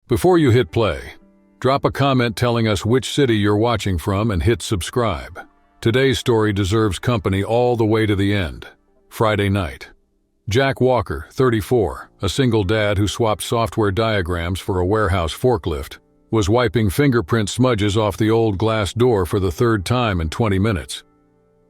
Before you hit play, drop a comment telling us which city you're watching from and hit subscribe. Today's story deserves company all the way to the end. Friday night. Jack Walker, 34, a single dad who swapped software diagrams for a warehouse forklift, was wiping fingerprint smudges off the old glass door for the third time in 20 minutes.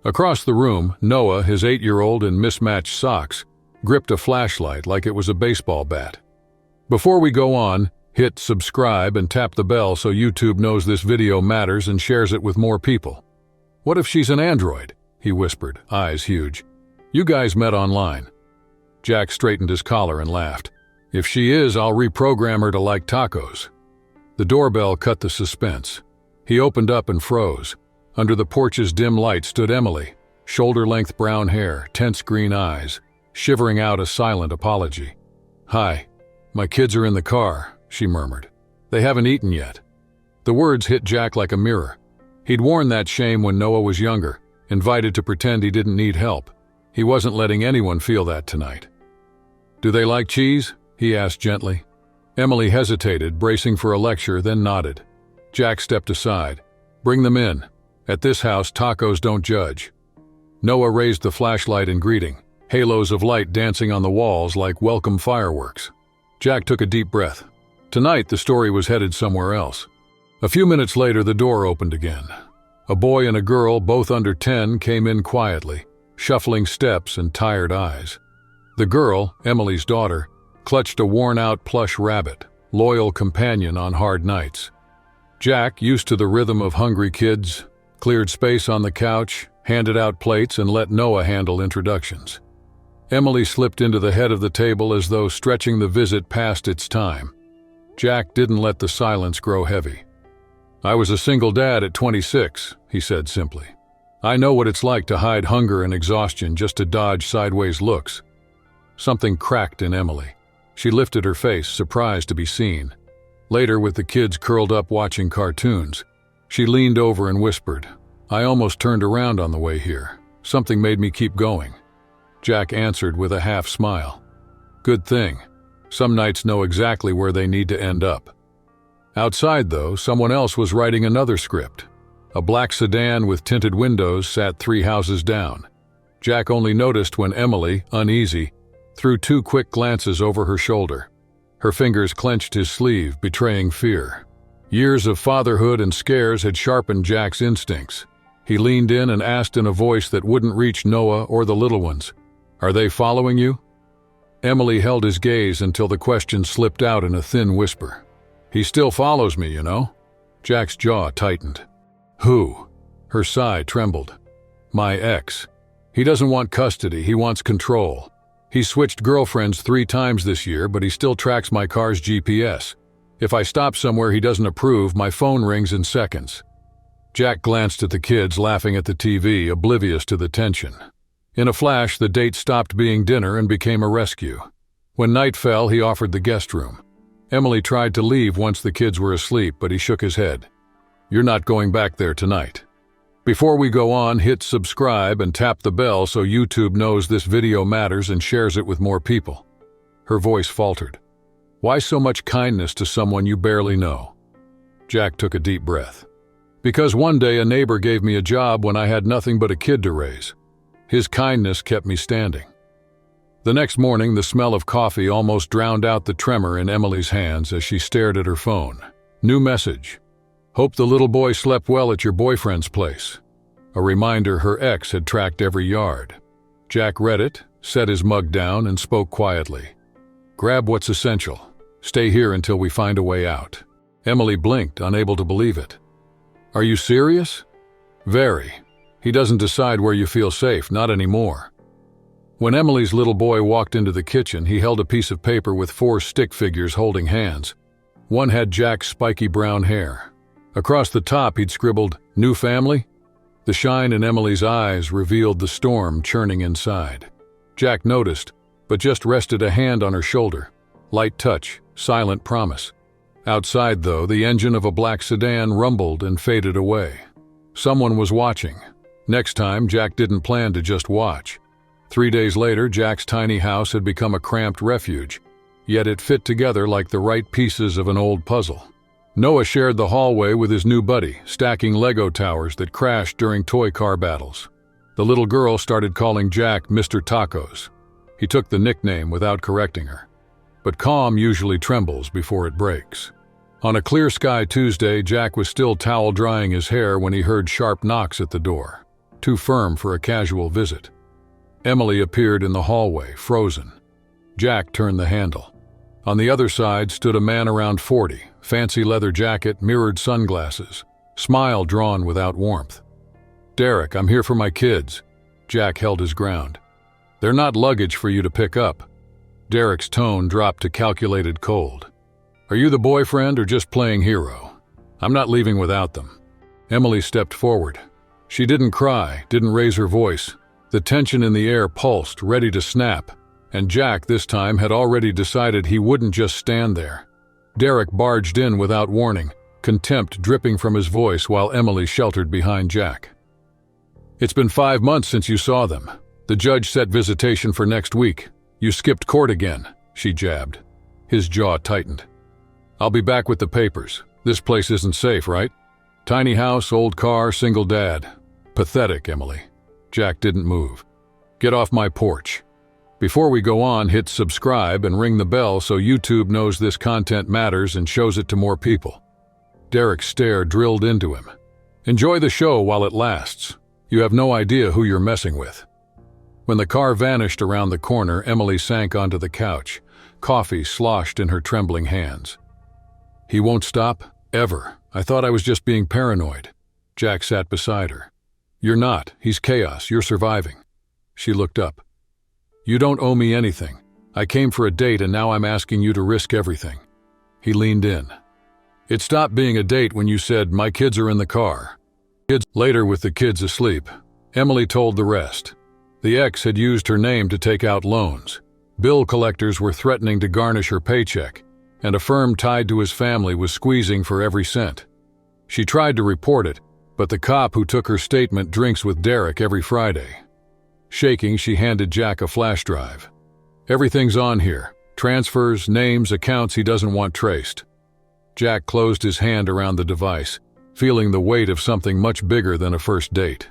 Across the room, Noah, his 8-year-old in mismatched socks, gripped a flashlight like it was a baseball bat. Before we go on, hit subscribe and tap the bell so YouTube knows this video matters and shares it with more people. What if she's an android? He whispered, eyes huge. You guys met online. Jack straightened his collar and laughed. If she is, I'll reprogram her to like tacos. The doorbell cut the suspense. He opened up and froze. Under the porch's dim light stood Emily, shoulder-length brown hair, tense green eyes, shivering out a silent apology. Hi, my kids are in the car, she murmured. They haven't eaten yet. The words hit Jack like a mirror. He'd worn that shame when Noah was younger, invited to pretend he didn't need help. He wasn't letting anyone feel that tonight. Do they like cheese? He asked gently. Emily hesitated, bracing for a lecture, then nodded. Jack stepped aside. Bring them in. At this house, tacos don't judge. Noah raised the flashlight in greeting, halos of light dancing on the walls like welcome fireworks. Jack took a deep breath. Tonight, the story was headed somewhere else. A few minutes later, the door opened again. A boy and a girl, both under 10, came in quietly, shuffling steps and tired eyes. The girl, Emily's daughter, clutched a worn-out plush rabbit, loyal companion on hard nights. Jack, used to the rhythm of hungry kids, cleared space on the couch, handed out plates, and let Noah handle introductions. Emily slipped into the head of the table as though stretching the visit past its time. Jack didn't let the silence grow heavy. I was a single dad at 26, he said simply. I know what it's like to hide hunger and exhaustion just to dodge sideways looks. Something cracked in Emily. She lifted her face, surprised to be seen. Later, with the kids curled up watching cartoons, she leaned over and whispered, I almost turned around on the way here. Something made me keep going. Jack answered with a half smile. Good thing. Some nights know exactly where they need to end up. Outside, though, someone else was writing another script. A black sedan with tinted windows sat 3 houses down. Jack only noticed when Emily, uneasy, threw 2 quick glances over her shoulder. Her fingers clenched his sleeve, betraying fear. Years of fatherhood and scares had sharpened Jack's instincts. He leaned in and asked in a voice that wouldn't reach Noah or the little ones, Are they following you? Emily held his gaze until the question slipped out in a thin whisper. He still follows me, you know? Jack's jaw tightened. Who? Her sigh trembled. My ex. He doesn't want custody, he wants control. He switched girlfriends 3 times this year, but he still tracks my car's GPS. If I stop somewhere he doesn't approve, my phone rings in seconds. Jack glanced at the kids laughing at the TV, oblivious to the tension. In a flash, the date stopped being dinner and became a rescue. When night fell, he offered the guest room. Emily tried to leave once the kids were asleep, but he shook his head. You're not going back there tonight. Before we go on, hit subscribe and tap the bell so YouTube knows this video matters and shares it with more people. Her voice faltered. Why so much kindness to someone you barely know? Jack took a deep breath. Because one day a neighbor gave me a job when I had nothing but a kid to raise. His kindness kept me standing. The next morning, the smell of coffee almost drowned out the tremor in Emily's hands as she stared at her phone. New message. Hope the little boy slept well at your boyfriend's place. A reminder her ex had tracked every yard. Jack read it, set his mug down, and spoke quietly. Grab what's essential. Stay here until we find a way out. Emily blinked, unable to believe it. Are you serious? Very. He doesn't decide where you feel safe, not anymore. When Emily's little boy walked into the kitchen, he held a piece of paper with 4 stick figures holding hands. One had Jack's spiky brown hair. Across the top, he'd scribbled, New family? The shine in Emily's eyes revealed the storm churning inside. Jack noticed, but just rested a hand on her shoulder. Light touch, silent promise. Outside, though, the engine of a black sedan rumbled and faded away. Someone was watching. Next time, Jack didn't plan to just watch. 3 days later, Jack's tiny house had become a cramped refuge. yet it fit together like the right pieces of an old puzzle. Noah shared the hallway with his new buddy, stacking Lego towers that crashed during toy car battles. The little girl started calling Jack Mr. Tacos. He took the nickname without correcting her. But calm usually trembles before it breaks. On a clear sky Tuesday, Jack was still towel drying his hair when he heard sharp knocks at the door, too firm for a casual visit. Emily appeared in the hallway, frozen. Jack turned the handle. On the other side stood a man around 40, fancy leather jacket, mirrored sunglasses, smile drawn without warmth. "Derek, I'm here for my kids." Jack held his ground. "They're not luggage for you to pick up." Derek's tone dropped to calculated cold. "Are you the boyfriend or just playing hero? I'm not leaving without them." Emily stepped forward. She didn't cry, didn't raise her voice. The tension in the air pulsed, ready to snap, and Jack this time had already decided he wouldn't just stand there. Derek barged in without warning, contempt dripping from his voice while Emily sheltered behind Jack. "It's been 5 months since you saw them. The judge set visitation for next week. You skipped court again," she jabbed. His jaw tightened. "I'll be back with the papers. This place isn't safe, right? Tiny house, old car, single dad. Pathetic, Emily." Jack didn't move. "Get off my porch." Before we go on, hit subscribe and ring the bell so YouTube knows this content matters and shows it to more people. Derek's stare drilled into him. "Enjoy the show while it lasts. You have no idea who you're messing with." When the car vanished around the corner, Emily sank onto the couch, coffee sloshed in her trembling hands. "He won't stop? Ever. I thought I was just being paranoid." Jack sat beside her. "You're not. He's chaos. You're surviving." She looked up. "You don't owe me anything. I came for a date and now I'm asking you to risk everything." He leaned in. "It stopped being a date when you said, 'My kids are in the car.'" Later, with the kids asleep, Emily told the rest. The ex had used her name to take out loans. Bill collectors were threatening to garnish her paycheck, and a firm tied to his family was squeezing for every cent. She tried to report it, but the cop who took her statement drinks with Derek every Friday. Shaking, she handed Jack a flash drive. "Everything's on here. Transfers, names, accounts he doesn't want traced." Jack closed his hand around the device, feeling the weight of something much bigger than a first date.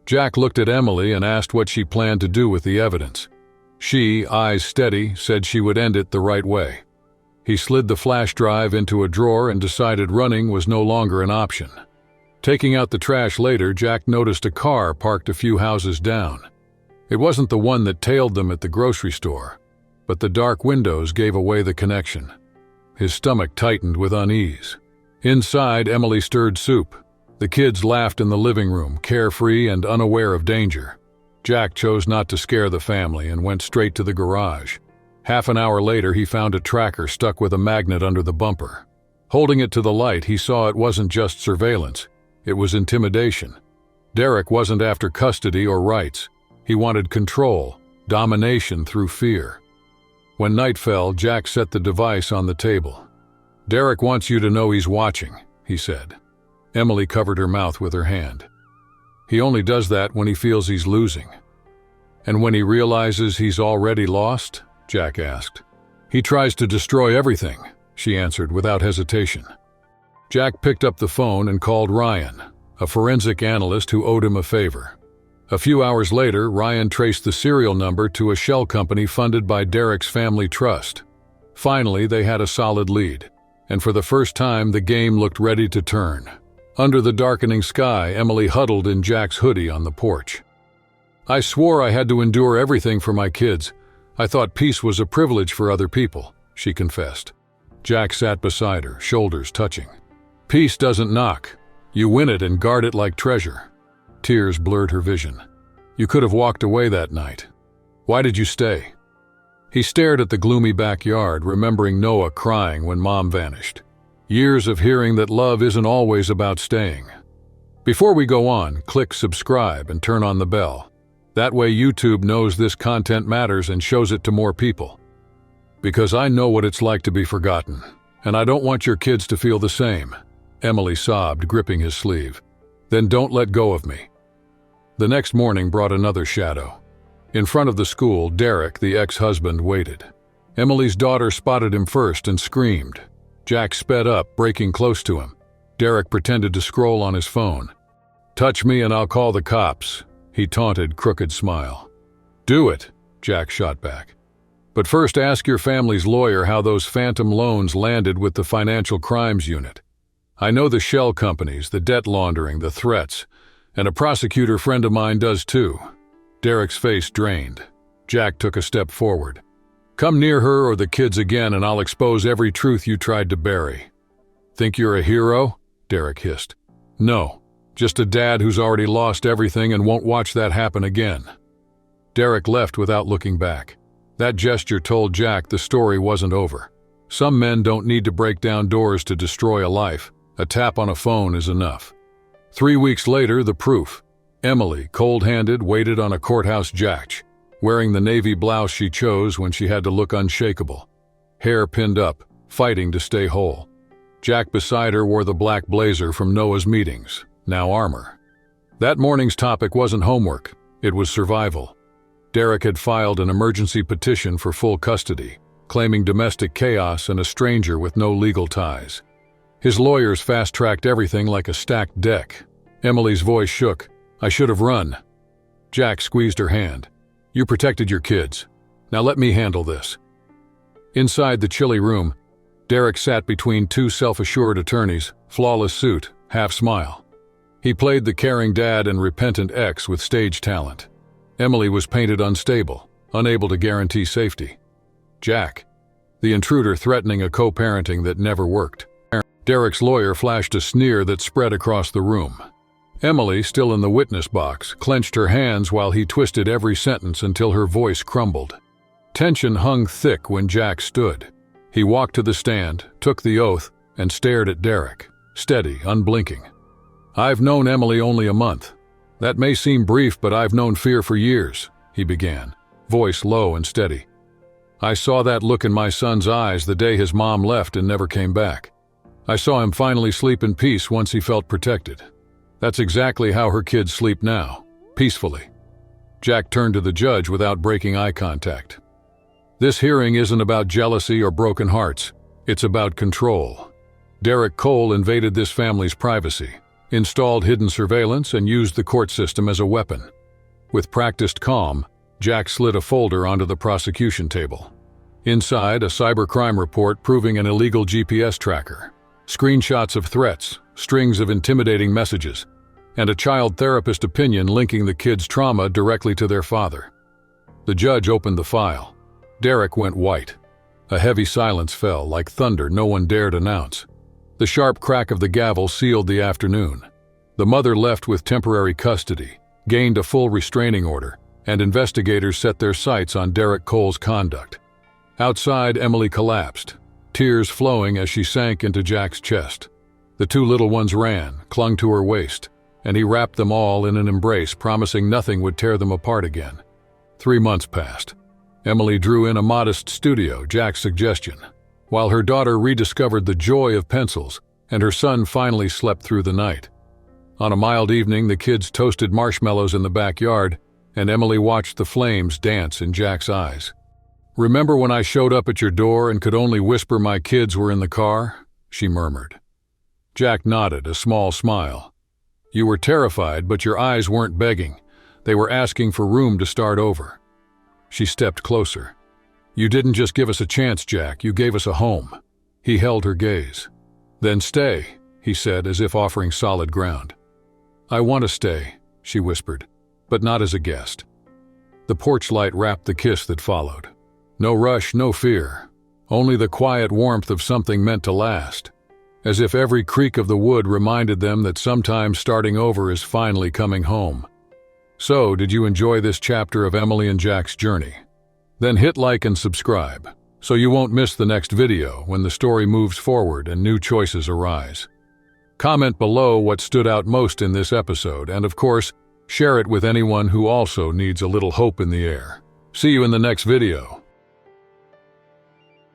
Jack looked at Emily and asked what she planned to do with the evidence. She, eyes steady, said she would end it the right way. He slid the flash drive into a drawer and decided running was no longer an option. Taking out the trash later, Jack noticed a car parked a few houses down. It wasn't the one that tailed them at the grocery store, but the dark windows gave away the connection. His stomach tightened with unease. Inside, Emily stirred soup. The kids laughed in the living room, carefree and unaware of danger. Jack chose not to scare the family and went straight to the garage. Half an hour later, he found a tracker stuck with a magnet under the bumper. Holding it to the light, he saw it wasn't just surveillance. It was intimidation. Derek wasn't after custody or rights. He wanted control, domination through fear. When night fell, Jack set the device on the table. "Derek wants you to know he's watching," he said. Emily covered her mouth with her hand. "He only does that when he feels he's losing." "And when he realizes he's already lost?" Jack asked. "He tries to destroy everything," she answered without hesitation. Jack picked up the phone and called Ryan, a forensic analyst who owed him a favor. A few hours later, Ryan traced the serial number to a shell company funded by Derek's family trust. Finally, they had a solid lead, and for the first time, the game looked ready to turn. Under the darkening sky, Emily huddled in Jack's hoodie on the porch. "I swore I had to endure everything for my kids. I thought peace was a privilege for other people," she confessed. Jack sat beside her, shoulders touching. "Peace doesn't knock. You win it and guard it like treasure." Tears blurred her vision. "You could have walked away that night. Why did you stay?" He stared at the gloomy backyard, remembering Noah crying when Mom vanished. Years of hearing that love isn't always about staying. Before we go on, click subscribe and turn on the bell. That way YouTube knows this content matters and shows it to more people. Because I know what it's like to be forgotten, and I don't want your kids to feel the same." Emily sobbed, gripping his sleeve. "Then don't let go of me." The next morning brought another shadow. In front of the school, Derek, the ex-husband, waited. Emily's daughter spotted him first and screamed. Jack sped up, breaking close to him. Derek pretended to scroll on his phone. "Touch me and I'll call the cops," he taunted, crooked smile. "Do it," Jack shot back. "But first ask your family's lawyer how those phantom loans landed with the Financial Crimes Unit. I know the shell companies, the debt laundering, the threats, and a prosecutor friend of mine does too." Derek's face drained. Jack took a step forward. "Come near her or the kids again and I'll expose every truth you tried to bury." "Think you're a hero?" Derek hissed. "No, just a dad who's already lost everything and won't watch that happen again." Derek left without looking back. That gesture told Jack the story wasn't over. Some men don't need to break down doors to destroy a life. A tap on a phone is enough. 3 weeks later, the proof. Emily, cold-handed, waited on a courthouse bench, wearing the navy blouse she chose when she had to look unshakable. Hair pinned up, fighting to stay whole. Jack beside her wore the black blazer from Noah's meetings, now armor. That morning's topic wasn't homework, it was survival. Derek had filed an emergency petition for full custody, claiming domestic chaos and a stranger with no legal ties. His lawyers fast-tracked everything like a stacked deck. Emily's voice shook. "I should have run." Jack squeezed her hand. "You protected your kids. Now let me handle this." Inside the chilly room, Derek sat between two self-assured attorneys, flawless suit, half-smile. He played the caring dad and repentant ex with stage talent. Emily was painted unstable, unable to guarantee safety. Jack, the intruder threatening a co-parenting that never worked. Derek's lawyer flashed a sneer that spread across the room. Emily, still in the witness box, clenched her hands while he twisted every sentence until her voice crumbled. Tension hung thick when Jack stood. He walked to the stand, took the oath, and stared at Derek, steady, unblinking. "I've known Emily only a month. That may seem brief, but I've known fear for years," he began, voice low and steady. "I saw that look in my son's eyes the day his mom left and never came back. I saw him finally sleep in peace once he felt protected. That's exactly how her kids sleep now, peacefully." Jack turned to the judge without breaking eye contact. "This hearing isn't about jealousy or broken hearts. It's about control. Derek Cole invaded this family's privacy, installed hidden surveillance, and used the court system as a weapon." With practiced calm, Jack slid a folder onto the prosecution table. Inside, a cybercrime report proving an illegal GPS tracker, screenshots of threats, strings of intimidating messages, and a child therapist opinion linking the kids' trauma directly to their father. The judge opened the file. Derek went white. A heavy silence fell, like thunder no one dared announce. The sharp crack of the gavel sealed the afternoon. The mother left with temporary custody, gained a full restraining order, and investigators set their sights on Derek Cole's conduct. Outside, Emily collapsed, tears flowing as she sank into Jack's chest. The two little ones ran, clung to her waist, and he wrapped them all in an embrace, promising nothing would tear them apart again. 3 months passed. Emily drew in a modest studio, Jack's suggestion, while her daughter rediscovered the joy of pencils, and her son finally slept through the night. On a mild evening, the kids toasted marshmallows in the backyard, and Emily watched the flames dance in Jack's eyes. "Remember when I showed up at your door and could only whisper my kids were in the car?" she murmured. Jack nodded, a small smile. "You were terrified, but your eyes weren't begging. They were asking for room to start over." She stepped closer. "You didn't just give us a chance, Jack, you gave us a home." He held her gaze. "Then stay," he said, as if offering solid ground. "I want to stay," she whispered, "but not as a guest." The porch light wrapped the kiss that followed. No rush, no fear, only the quiet warmth of something meant to last, as if every creak of the wood reminded them that sometimes starting over is finally coming home. So, did you enjoy this chapter of Emily and Jack's journey? Then hit like and subscribe, so you won't miss the next video when the story moves forward and new choices arise. Comment below what stood out most in this episode, and of course, share it with anyone who also needs a little hope in the air. See you in the next video.